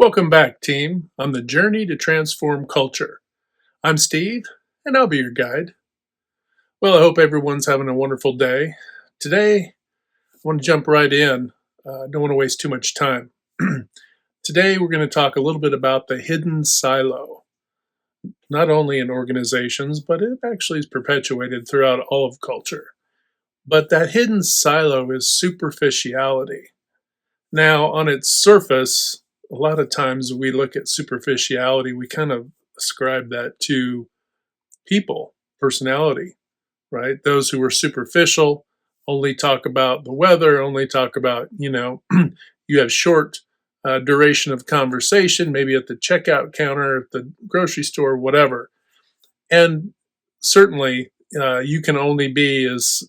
Welcome back, team, on the journey to transform culture. I'm Steve, and I'll be your guide. Well, I hope everyone's having a wonderful day. Today, I want to jump right in. Don't want to waste too much time. Today, we're going to talk a little bit about the hidden silo, not only in organizations, but it actually is perpetuated throughout all of culture. But that hidden silo is superficiality. Now, on its surface, a lot of times we look at superficiality, we kind of ascribe that to people, personality, right? Those who are superficial only talk about the weather, only talk about, you have short duration of conversation, maybe at the checkout counter, at the grocery store, whatever. And certainly, you can only be as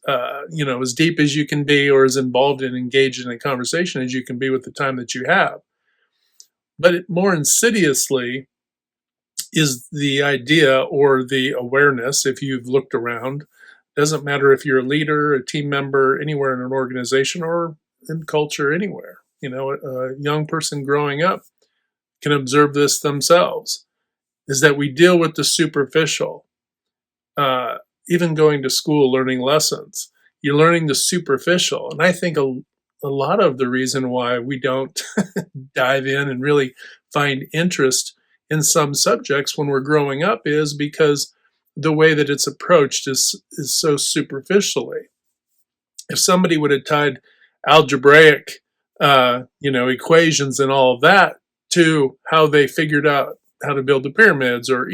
deep as you can be, or as involved and engaged in a conversation as you can be with the time that you have. But more insidiously is the idea or the awareness. If you've looked around, doesn't matter if you're a leader, a team member, anywhere in an organization or in culture, anywhere. A young person growing up can observe this themselves. Is that we deal with the superficial. Even going to school, learning lessons, you're learning the superficial. And I think a lot of the reason why we don't dive in and really find interest in some subjects when we're growing up is because the way that it's approached is so superficially. If somebody would have tied algebraic, equations and all of that to how they figured out how to build the pyramids, or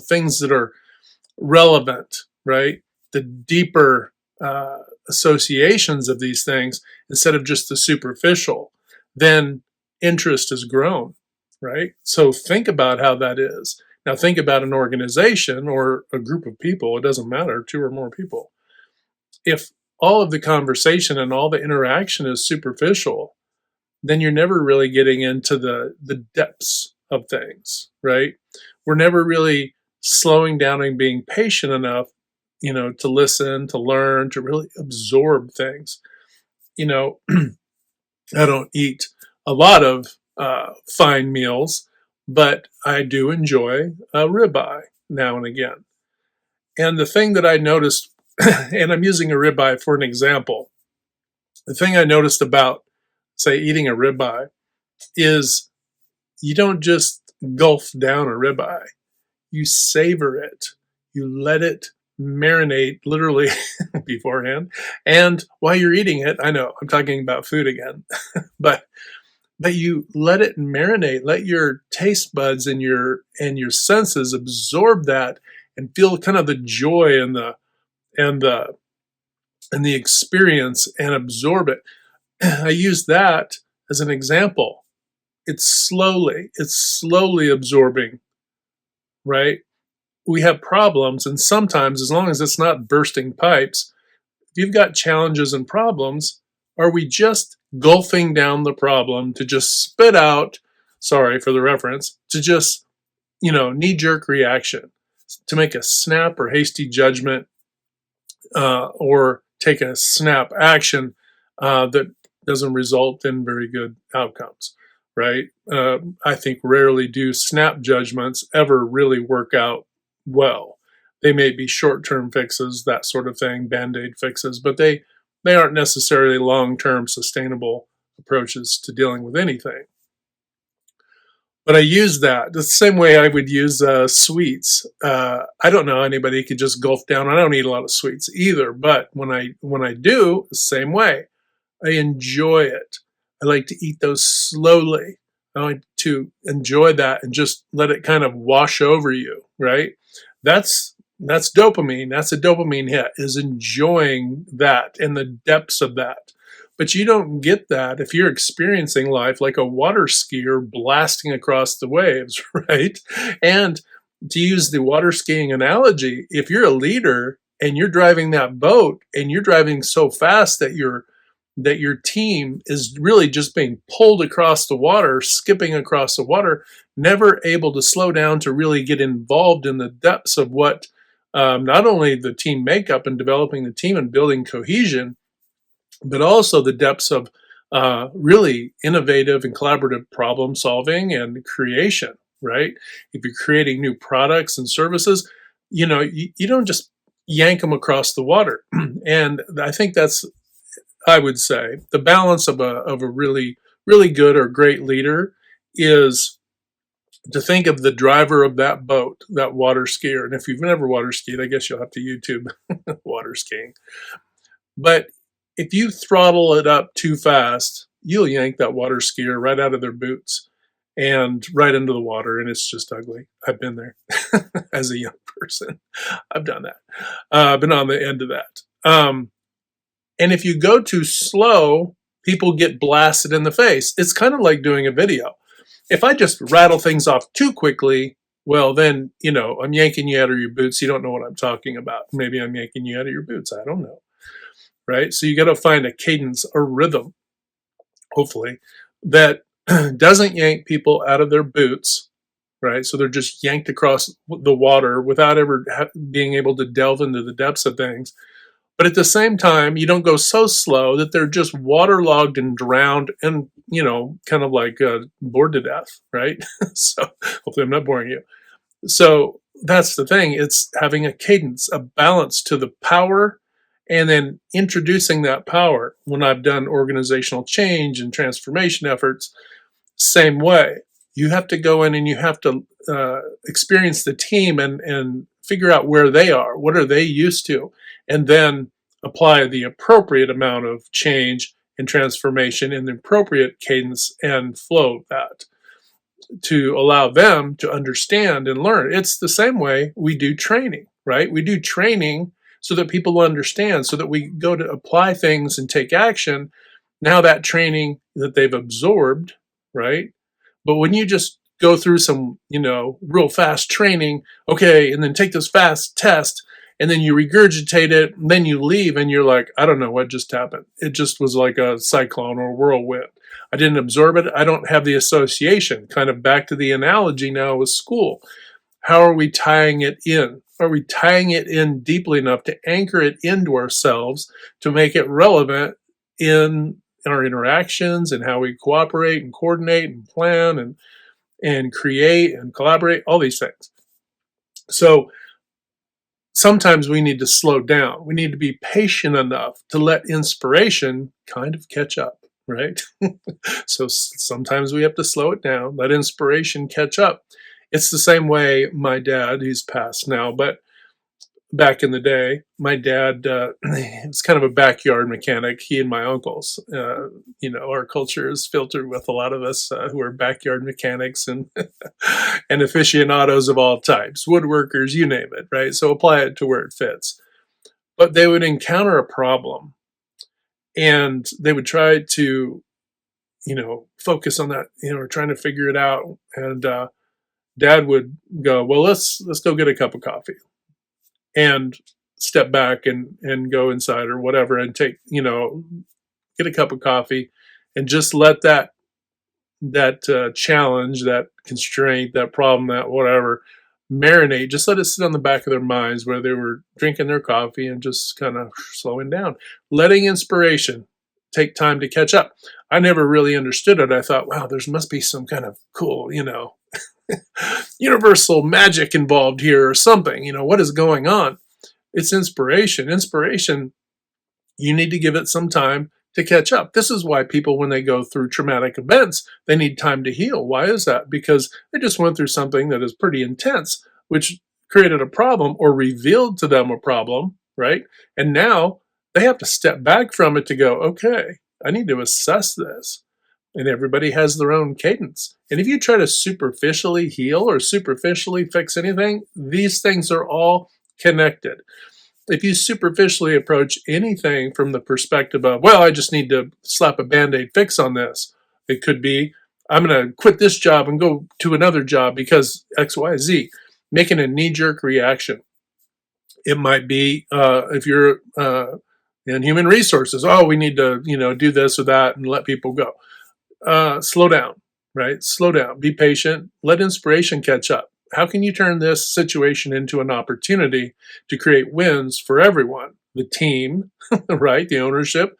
things that are relevant, right? The deeper associations of these things instead of just the superficial, then interest has grown, right? So think about how that is. Now think about an organization or a group of people, it doesn't matter, two or more people. If all of the conversation and all the interaction is superficial, then you're never really getting into the depths of things, right? We're never really slowing down and being patient enough, to listen, to learn, to really absorb things. I don't eat a lot of fine meals, but I do enjoy a ribeye now and again. And the thing that I noticed, and I'm using a ribeye for an example, the thing I noticed about, say, eating a ribeye is you don't just gulp down a ribeye. You savor it. You let it marinate literally beforehand. And while you're eating it, I know I'm talking about food again, but you let it marinate, let your taste buds and your senses absorb that and feel kind of the joy and the experience and absorb it. I use that as an example. It's slowly absorbing, right? We have problems, and sometimes, as long as it's not bursting pipes, if you've got challenges and problems, are we just gulping down the problem to just spit out, sorry for the reference, to just, knee-jerk reaction, to make a snap or hasty judgment, or take a snap action that doesn't result in very good outcomes, right? I think rarely do snap judgments ever really work out well. They may be short-term fixes, that sort of thing, band-aid fixes, but they aren't necessarily long-term sustainable approaches to dealing with anything. But I use that the same way I would use sweets. I don't know anybody who could just gulp down. I don't eat a lot of sweets either, but when I do, the same way. I enjoy it. I like to eat those slowly. I like to enjoy that and just let it kind of wash over you, right? That's dopamine. That's a dopamine hit, is enjoying that and the depths of that. But you don't get that if you're experiencing life like a water skier blasting across the waves, right? And to use the water skiing analogy, if you're a leader and you're driving that boat and you're driving so fast that your team is really just being pulled across the water, skipping across the water, never able to slow down to really get involved in the depths of what not only the team makeup and developing the team and building cohesion, but also the depths of really innovative and collaborative problem solving and creation, right? If you're creating new products and services, you don't just yank them across the water. And I think that's, I would say, the balance of a really good or great leader is to think of the driver of that boat, that water skier. And if you've never water skied, I guess you'll have to YouTube water skiing. But if you throttle it up too fast, you'll yank that water skier right out of their boots and right into the water, and it's just ugly. I've been there as a young person. I've done that. I've been on the end of that. And if you go too slow, people get blasted in the face. It's kind of like doing a video. If I just rattle things off too quickly, well, then, I'm yanking you out of your boots. You don't know what I'm talking about. Maybe I'm yanking you out of your boots. I don't know. Right? So you got to find a cadence, a rhythm, hopefully, that doesn't yank people out of their boots, right? So they're just yanked across the water without ever being able to delve into the depths of things. But at the same time, you don't go so slow that they're just waterlogged and drowned and, kind of like bored to death, right? So hopefully I'm not boring you. So that's the thing. It's having a cadence, a balance to the power, and then introducing that power. When I've done organizational change and transformation efforts, same way. You have to go in and you have to experience the team and figure out where they are, what are they used to, and then apply the appropriate amount of change and transformation in the appropriate cadence and flow of that to allow them to understand and learn. It's the same way we do training, right? We do training so that people understand, so that we go to apply things and take action. Now that training that they've absorbed, right? But when you just go through some, real fast training, okay, and then take this fast test, and then you regurgitate it, and then you leave, and you're like, I don't know what just happened. It just was like a cyclone or a whirlwind. I didn't absorb it. I don't have the association. Kind of back to the analogy now with school. How are we tying it in? Are we tying it in deeply enough to anchor it into ourselves to make it relevant in our interactions and how we cooperate and coordinate and plan and create and collaborate, all these things. So sometimes we need to slow down. We need to be patient enough to let inspiration kind of catch up, right? So sometimes we have to slow it down, let inspiration catch up. It's the same way my dad, he's passed now, but back in the day, my dad was kind of a backyard mechanic. He and my uncles, our culture is filtered with a lot of us who are backyard mechanics and and aficionados of all types, woodworkers, you name it, right? So apply it to where it fits. But they would encounter a problem, and they would try to, focus on that, trying to figure it out. And Dad would go, "Well, let's go get a cup of coffee." And step back and go inside or whatever and take, get a cup of coffee and just let that challenge, that constraint, that problem, that whatever marinate. Just let it sit on the back of their minds where they were drinking their coffee and just kind of slowing down, letting inspiration take time to catch up. I never really understood it. I thought, wow, there must be some kind of cool, universal magic involved here or something. What is going on? It's inspiration. Inspiration, you need to give it some time to catch up. This is why people, when they go through traumatic events, they need time to heal. Why is that? Because they just went through something that is pretty intense, which created a problem or revealed to them a problem, right? And now they have to step back from it to go, okay, I need to assess this. And everybody has their own cadence. And if you try to superficially heal or superficially fix anything, these things are all connected. If you superficially approach anything from the perspective of, well, I just need to slap a Band-Aid fix on this. It could be, I'm going to quit this job and go to another job because X, Y, Z, making a knee-jerk reaction. It might be if you're in human resources, oh, we need to, do this or that and let people go. Slow down, right? Slow down, be patient, let inspiration catch up. How can you turn this situation into an opportunity to create wins for everyone? The team, right? The ownership,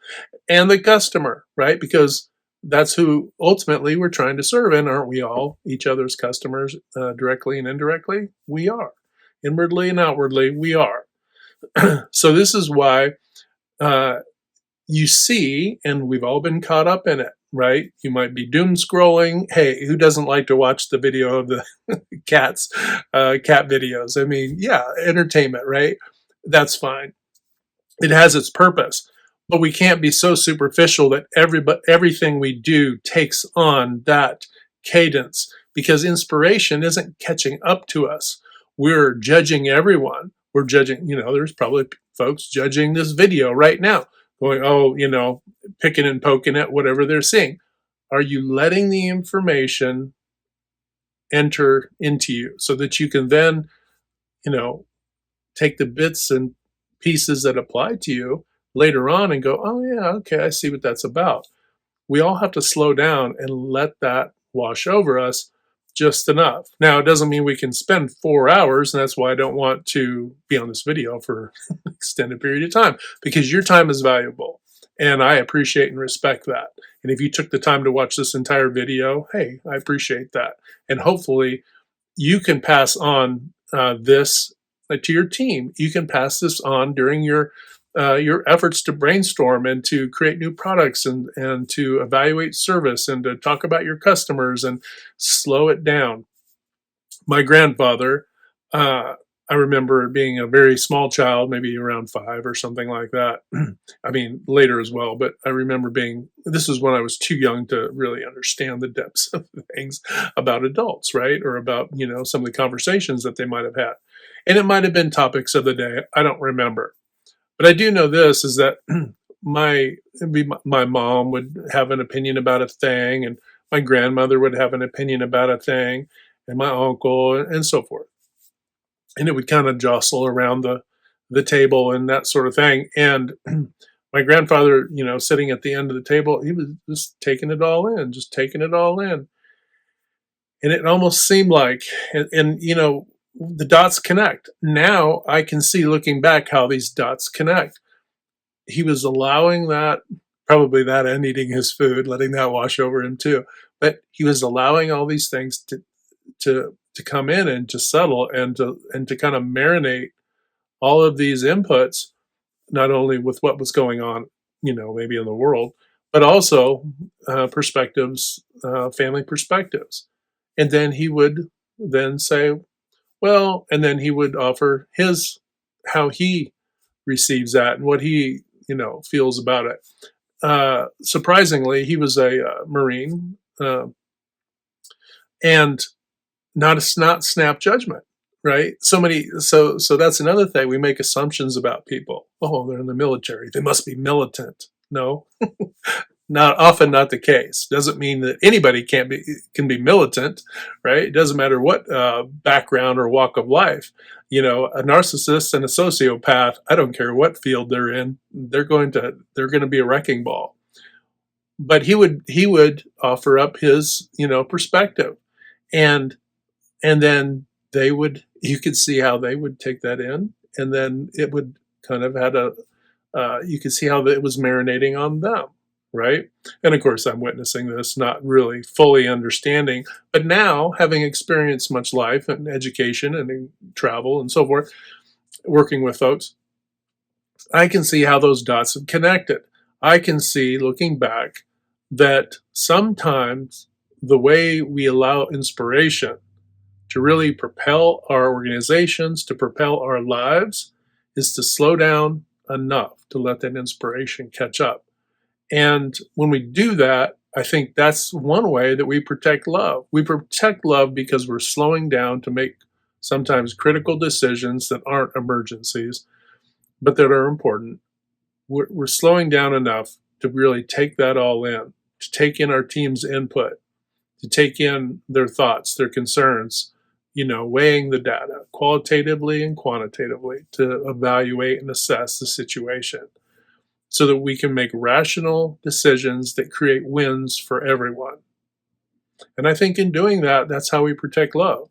and the customer, right? Because that's who ultimately we're trying to serve. And aren't we all each other's customers, directly and indirectly? We are. Inwardly and outwardly, we are. So this is why, uh, you see, and we've all been caught up in it, right? You might be doom scrolling. Hey, who doesn't like to watch the video of the cats, cat videos? I mean, yeah, entertainment, right? That's fine. It has its purpose, but we can't be so superficial that everything we do takes on that cadence, because inspiration isn't catching up to us. We're judging everyone. We're judging, there's probably folks judging this video right now, going, oh, picking and poking at whatever they're seeing. Are you letting the information enter into you so that you can then, you know, take the bits and pieces that apply to you later on and go, oh, yeah, okay, I see what that's about. We all have to slow down and let that wash over us just enough. Now, it doesn't mean we can spend 4 hours, and that's why I don't want to be on this video for an extended period of time, because your time is valuable. And I appreciate and respect that. And if you took the time to watch this entire video, hey, I appreciate that. And hopefully, you can pass on this to your team. You can pass this on during your efforts to brainstorm and to create new products, and to evaluate service and to talk about your customers and slow it down. My grandfather, uh, I remember being a very small child, maybe around 5 or something like that. I mean, later as well, but I remember this is when I was too young to really understand the depths of things about adults, right? Or about, some of the conversations that they might have had. And it might have been topics of the day. I don't remember. But I do know this is that my mom would have an opinion about a thing, and my grandmother would have an opinion about a thing, and my uncle, and so forth. And it would kind of jostle around the table and that sort of thing. And my grandfather, sitting at the end of the table, he was just taking it all in, just taking it all in. And it almost seemed like, and the dots connect. Now I can see, looking back, how these dots connect. He was allowing that, probably that, and eating his food, letting that wash over him too. But he was allowing all these things to come in and to settle, and to kind of marinate all of these inputs, not only with what was going on, maybe in the world, but also perspectives, family perspectives. And then he would then say, well, and then he would offer how he receives that and what he, feels about it. Surprisingly, he was a Marine, and not snap judgment, right? So that's another thing. We make assumptions about people. Oh, they're in the military, they must be militant. No, not the case. Doesn't mean that anybody can be militant, right? It doesn't matter what background or walk of life. A narcissist and a sociopath, I don't care what field they're in, they're going to be a wrecking ball. But he would offer up his perspective, and then you could see how they would take that in, and then it would kind of you could see how it was marinating on them, right? And of course, I'm witnessing this, not really fully understanding, but now, having experienced much life and education and travel and so forth, working with folks, I can see how those dots have connected. I can see, looking back, that sometimes the way we allow inspiration to really propel our organizations, to propel our lives, is to slow down enough to let that inspiration catch up. And when we do that, I think that's one way that we protect love. We protect love because we're slowing down to make sometimes critical decisions that aren't emergencies, but that are important. We're slowing down enough to really take that all in, to take in our team's input, to take in their thoughts, their concerns, weighing the data qualitatively and quantitatively to evaluate and assess the situation, so that we can make rational decisions that create wins for everyone. And I think in doing that, that's how we protect love.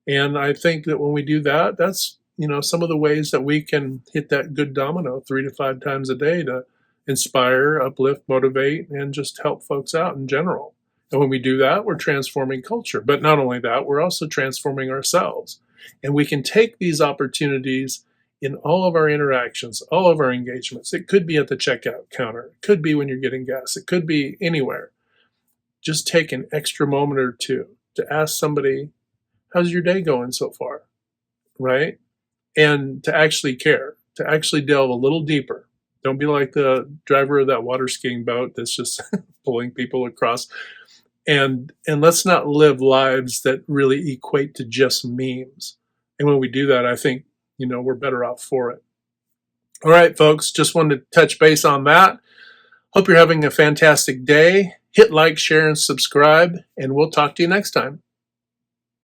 And I think that when we do that, that's, some of the ways that we can hit that good domino 3 to 5 times a day to inspire, uplift, motivate, and just help folks out in general. And when we do that, we're transforming culture. But not only that, we're also transforming ourselves. And we can take these opportunities in all of our interactions, all of our engagements. It could be at the checkout counter, it could be when you're getting gas, it could be anywhere. Just take an extra moment or two to ask somebody, how's your day going so far? Right? And to actually care, to actually delve a little deeper. Don't be like the driver of that water skiing boat that's just pulling people across. And let's not live lives that really equate to just memes. And when we do that, I think, we're better off for it. All right, folks, just wanted to touch base on that. Hope you're having a fantastic day. Hit like, share, and subscribe, and we'll talk to you next time.